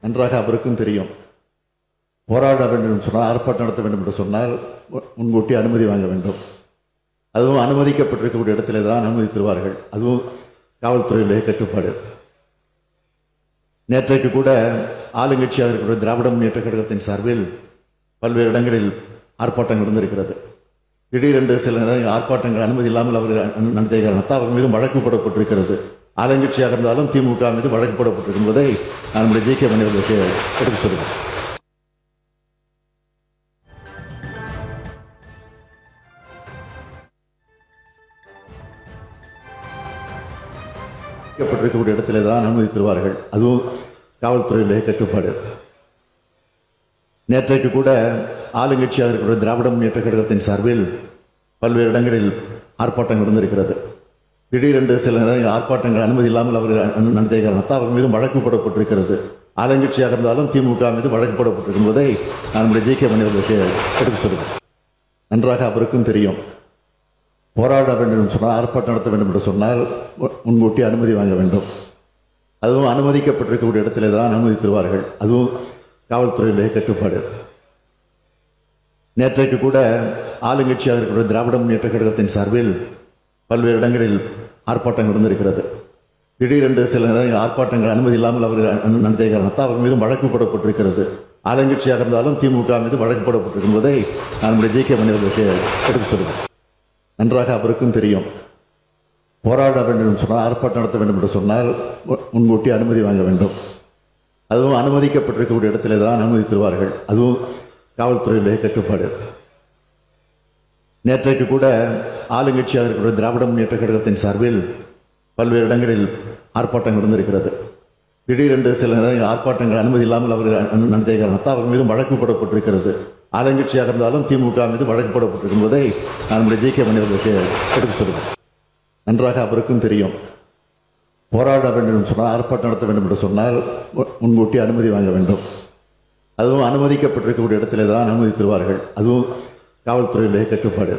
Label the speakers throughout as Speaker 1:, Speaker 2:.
Speaker 1: நன்றாக அவருக்கும் தெரியும். போராட வேண்டும் என்று சொன்னால், ஆர்ப்பாட்டம் நடத்த வேண்டும் என்று சொன்னால் முன்கூட்டி அனுமதி வாங்க வேண்டும். அதுவும் அனுமதிக்கப்பட்டிருக்கக்கூடிய இடத்திலே தான் அனுமதித்திருவார்கள். அதுவும் காவல்துறையிலே கட்டுப்பாடு. நேற்றைக்கு கூட ஆளுங்கட்சியாக இருக்கிற திராவிட முன்னேற்ற கழகத்தின் சார்பில் பல்வேறு இடங்களில் ஆர்ப்பாட்டங்கள் இருந்திருக்கிறது. திடீரென்று சில நேரங்கள் ஆர்ப்பாட்டங்கள் அனுமதி இல்லாமல் அவர்கள் நடத்திய காரணத்தால் அவர் மீது வழக்கு போடப்பட்டிருக்கிறது. ஆளுங்கட்சியாக இருந்தாலும் திமுக மீது வழக்கு போடப்பட்டிருக்கும் என்பதை நம்முடைய ஜி.கே. மணி அவர்களுக்கு எடுத்துச் சொல்லுங்கள். இருக்கக்கூடிய இடத்திலே தான் அனுமதித்திருவார்கள். அதுவும் காவல்துறையிலே கட்டுப்பாடு. நேற்றைக்கு கூட ஆளுங்கட்சியாக இருக்கிற திராவிட முன்னேற்ற கழகத்தின் சார்பில் பல்வேறு இடங்களில் ஆர்ப்பாட்டங்கள் இருந்திருக்கிறது. திடீரென்று சில நேரங்கள் ஆர்ப்பாட்டங்கள் அனுமதி இல்லாமல் அவர்கள் நடத்திய காரணத்தால் அவர் மீது வழக்கு போடப்பட்டிருக்கிறது. ஆளுங்கட்சியாக இருந்தாலும் திமுக மீது வழக்கு போடப்பட்டிருக்கும் என்பதை நம்முடைய ஜி.கே. மணி அவர்களுக்கு எடுத்துச் சொல்லுங்கள். நன்றாக அவருக்கும் தெரியும். போராட வேண்டும் என்று சொன்னால், ஆர்ப்பாட்டம் நடத்த வேண்டும் என்று சொன்னால் முன்கூட்டி அனுமதி வாங்க வேண்டும். அதுவும் அனுமதிக்கப்பட்டிருக்கக்கூடிய இடத்திலே தான் அனுமதித்திருவார்கள். அதுவும் காவல்துறையிலே கட்டுப்பாடு. நேற்றைக்கு கூட ஆளுங்கட்சியாக இருக்கிற திராவிட முன்னேற்ற கழகத்தின் சார்பில் பல்வேறு இடங்களில் ஆர்ப்பாட்டங்கள் இருந்திருக்கிறது. திடீரென்று சில நேரங்கள் ஆர்ப்பாட்டங்கள் அனுமதி இல்லாமல் அவர்கள் நடத்திய காரணத்தால் அவர் மீது வழக்கு போடப்பட்டிருக்கிறது. ஆளுங்கட்சியாக இருந்தாலும் திமுக மீது வழக்கு போடப்பட்டிருக்கும் என்பதை நம்முடைய ஜி.கே. மணி அவர்களுக்கு எடுத்துச் சொல்லுங்கள். நன்றாக அவருக்கும் தெரியும். போராட வேண்டும் என்று சொன்னால், ஆர்ப்பாட்டம் நடத்த வேண்டும் என்று சொன்னால் முன்கூட்டி அனுமதி வாங்க வேண்டும். அதுவும் அனுமதிக்கப்பட்டிருக்கக்கூடிய இடத்திலே தான் அனுமதித்திருவார்கள். அதுவும் காவல்துறையிலே கட்டுப்பாடு. நேற்றைக்கு கூட ஆளுங்கட்சியாக இருக்கிற திராவிட முன்னேற்ற கழகத்தின் சார்பில் பல்வேறு இடங்களில் ஆர்ப்பாட்டங்கள் இருந்திருக்கிறது. திடீரென்று சில நேரங்கள் ஆர்ப்பாட்டங்கள் அனுமதி இல்லாமல் அவர்கள் நடத்திய காரணத்தால் அவர் மீது வழக்கு போடப்பட்டிருக்கிறது. ஆளுங்கட்சியாக இருந்தாலும் திமுக மீது வழக்கு போடப்பட்டிருக்கும் என்பதை நம்முடைய ஜி.கே. மணி அவர்களுக்கு எடுத்துச் சொல்லுங்கள். நன்றாக அவருக்கும் தெரியும். போராட வேண்டும் என்று சொன்னால், ஆர்ப்பாட்டம் நடத்த வேண்டும் என்று சொன்னால் முன்கூட்டி அனுமதி வாங்க வேண்டும். அதுவும் அனுமதிக்கப்பட்டிருக்கக்கூடிய இடத்திலே தான் அனுமதித்திருவார்கள். அதுவும் காவல்துறையிலே கட்டுப்பாடு.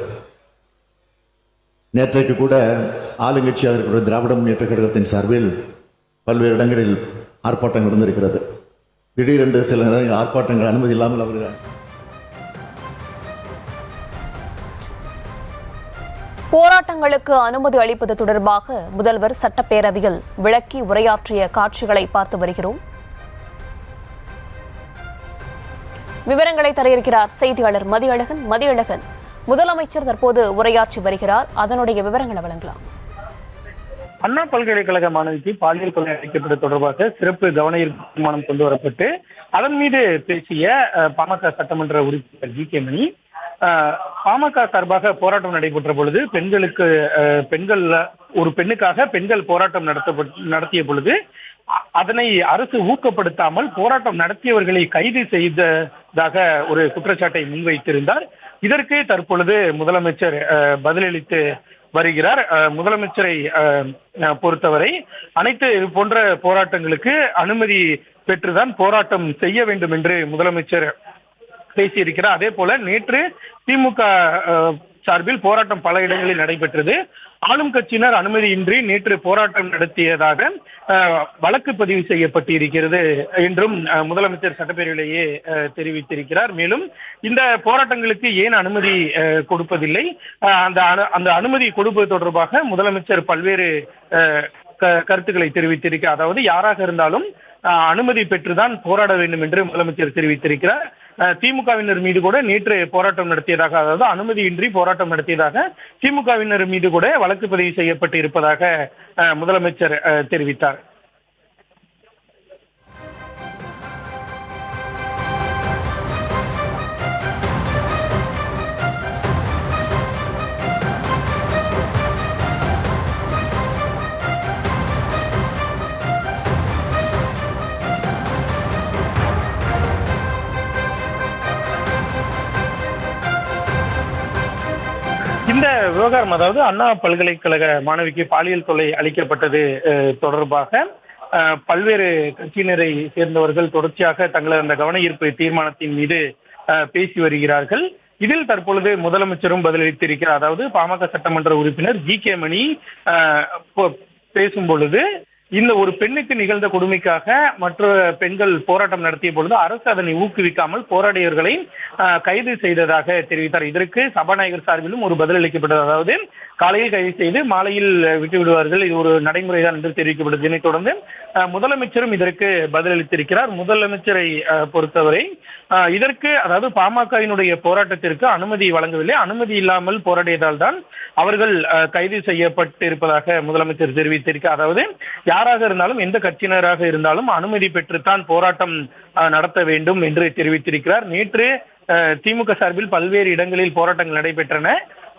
Speaker 1: நேற்றைக்கு கூட ஆளுங்கட்சியாக இருக்கிற திராவிட முன்னேற்ற கழகத்தின் சார்பில் பல்வேறு இடங்களில் ஆர்ப்பாட்டங்கள் இருந்திருக்கிறது. திடீரென்று சில நேரங்கள் ஆர்ப்பாட்டங்கள் அனுமதி இல்லாமல் அவர்கள்
Speaker 2: போராட்டங்களுக்கு அனுமதி அளிப்பது தொடர்பாக முதல்வர் சட்டப்பேரவையில் விளக்கி உரையாற்றிய காட்சிகளை பார்த்து வருகிறோம். விவரங்களை தர இருக்கிறார் செய்தியாளர் மதியழகன். மதியழகன், முதலமைச்சர் தற்போது உரையாற்றி வருகிறார், அதனுடைய விவரங்களை வழங்கலாம்.
Speaker 3: அண்ணா பல்கலைக்கழக மாணவிக்கு பாலியல் கொலை அளிக்கப்பட்டது தொடர்பாக சிறப்பு கவன ஈர்ப்பு தீர்மானம் கொண்டு வரப்பட்டு அதன் மீது பேசிய பாமக சட்டமன்ற உறுப்பினர் ஜி.கே. மணி, பாமக சார்பாக போராட்டம் நடைபெற்ற பொழுது ஒரு பெண்ணுக்காக பெண்கள் போராட்டம் நடத்திய பொழுது அதனை அரசு ஊக்கப்படுத்தாமல் போராட்டம் நடத்தியவர்களை கைது செய்ததாக ஒரு குற்றச்சாட்டை முன்வைத்திருந்தார். இதற்கு தற்பொழுது முதலமைச்சர் பதிலளித்து வருகிறார். முதலமைச்சரை பொறுத்தவரை அனைத்து இது போன்ற போராட்டங்களுக்கு அனுமதி பெற்றுதான் போராட்டம் செய்ய வேண்டும் என்று முதலமைச்சர் பேசியிருக்கிறார். அதே போல நேற்று திமுக சார்பில் போராட்டம் பல இடங்களில் நடைபெற்றது. ஆளும் கட்சியினர் அனுமதியின்றி நேற்று போராட்டம் நடத்தியதாக வழக்கு பதிவு செய்யப்பட்டிருக்கிறது என்றும் முதலமைச்சர் சட்டப்பேரவையிலேயே தெரிவித்திருக்கிறார். மேலும் இந்த போராட்டங்களுக்கு ஏன் அனுமதி கொடுப்பதில்லை, அந்த அனுமதி கொடுப்பது தொடர்பாக முதலமைச்சர் பல்வேறு கருத்துக்களை தெரிவித்திருக்கிறார். அதாவது யாராக இருந்தாலும் அனுமதி பெற்றுதான் போராட வேண்டும் என்று முதலமைச்சர் தெரிவித்திருக்கிறார். திமுகவினர் மீது கூட நேற்று போராட்டம் நடத்தியதாக, அதாவது அனுமதியின்றி போராட்டம் நடத்தியதாக திமுகவினர் மீது கூட வழக்கு பதிவு செய்யப்பட்டு இருப்பதாக முதலமைச்சர் தெரிவித்தார். இந்த விவகாரம், அதாவது அண்ணா பல்கலைக்கழக மாணவிக்கு பாலியல் தொல்லை அளிக்கப்பட்டது தொடர்பாக பல்வேறு கட்சியினரை சேர்ந்தவர்கள் தொடர்ச்சியாக தங்களது அந்த கவன ஈர்ப்பு தீர்மானத்தின் மீது பேசி வருகிறார்கள். இதில் தற்பொழுது முதலமைச்சரும் பதிலளித்திருக்கிறார். அதாவது பாமக சட்டமன்ற உறுப்பினர் ஜி.கே. மணி பேசும் பொழுது இந்த ஒரு பெண்ணுக்கு நிகழ்ந்த கொடுமைக்காக மற்ற பெண்கள் போராட்டம் நடத்திய பொழுது அரசு அதனை ஊக்குவிக்காமல் போராடியவர்களை கைது செய்ததாக தெரிவித்தார். இதற்கு சபாநாயகர் சார்பிலும் ஒரு பதில் அளிக்கப்பட்டது. அதாவது காலையில் கைது செய்து மாலையில் விட்டு விடுவார்கள், இது ஒரு நடைமுறைதான் என்று தெரிவிக்கப்பட்டது. இதனைத் தொடர்ந்து முதலமைச்சரும் இதற்கு பதிலளித்திருக்கிறார். முதலமைச்சரை பொறுத்தவரை இதற்கு, அதாவது பாமகவினுடைய போராட்டத்திற்கு அனுமதி வழங்கவில்லை, அனுமதி இல்லாமல் போராடியதால் தான் அவர்கள் கைது செய்யப்பட்டிருப்பதாக முதலமைச்சர் தெரிவித்திருக்கிறார். அதாவது யாராக இருந்தாலும், எந்த கட்சியினராக இருந்தாலும் அனுமதி பெற்றுத்தான் போராட்டம் நடத்த வேண்டும் என்று தெரிவித்திருக்கிறார். நேற்று திமுக சார்பில் பல்வேறு இடங்களில் போராட்டங்கள் நடைபெற்றன.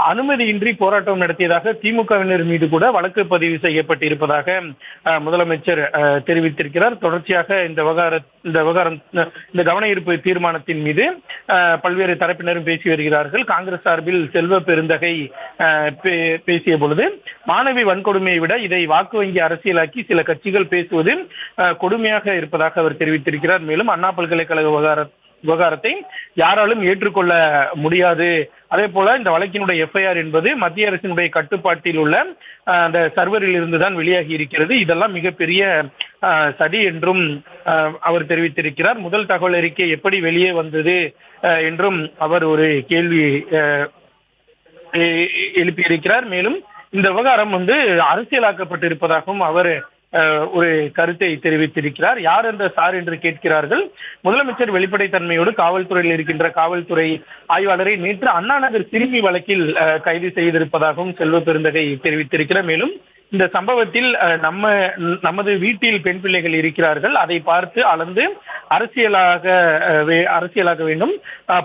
Speaker 3: அனுமதியின்றி போராட்டம் நடத்தியதாக திமுகவினர் மீது கூட வழக்கு பதிவு செய்யப்பட்டிருப்பதாக முதலமைச்சர் தெரிவித்திருக்கிறார். தொடர்ச்சியாக இந்த கவன ஈர்ப்பு தீர்மானத்தின் மீது பல்வேறு தரப்பினரும் பேசி வருகிறார்கள். காங்கிரஸ் சார்பில் செல்வ பெருந்தகை பேசிய பொழுது, மாணவி வன்கொடுமையை விட இதை வாக்கு வங்கி அரசியலாக்கி சில கட்சிகள் பேசுவது கொடுமையாக இருப்பதாக அவர் தெரிவித்திருக்கிறார். மேலும் அண்ணா பல்கலைக்கழக விவகாரத்தை யாராலும் ஏற்றுக்கொள்ள முடியாது. அதே போல இந்த வழக்கினுடைய எஃப்ஐஆர் என்பது மத்திய அரசினுடைய கட்டுப்பாட்டில் உள்ள அந்த சர்வரில் இருந்துதான் வெளியாகி இருக்கிறது. இதெல்லாம் மிகப்பெரிய சதி என்றும் அவர் தெரிவித்திருக்கிறார். முதல் தகவல் அறிக்கை எப்படி வெளியே வந்தது என்றும் அவர் ஒரு கேள்வி எழுப்பியிருக்கிறார். மேலும் இந்த விவகாரம் அரசியலாக்கப்பட்டிருப்பதாகவும் அவர் ஒரு கருத்தை தெரிவித்திருக்கிறார். யார் அந்த சார் என்று கேட்கிறார்கள். முதலமைச்சர் வெளிப்படைத்தன்மையோடு காவல்துறையில் இருக்கின்ற காவல்துறை ஆய்வாளரை நேற்று அண்ணா நகர் சிறுமி வழக்கில் கைது செய்திருப்பதாகவும் செல்வ பெருந்தகை தெரிவித்திருக்கிறார். மேலும் இந்த சம்பவத்தில் நமது வீட்டில் பெண் பிள்ளைகள் இருக்கிறார்கள், அதை பார்த்து அளந்து அரசியலாக்க வேண்டும்.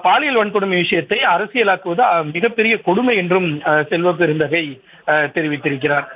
Speaker 3: பாலியல் வன்கொடுமை விஷயத்தை அரசியலாக்குவது மிகப்பெரிய கொடுமை என்றும் செல்வ பெருந்தகை தெரிவித்திருக்கிறார்.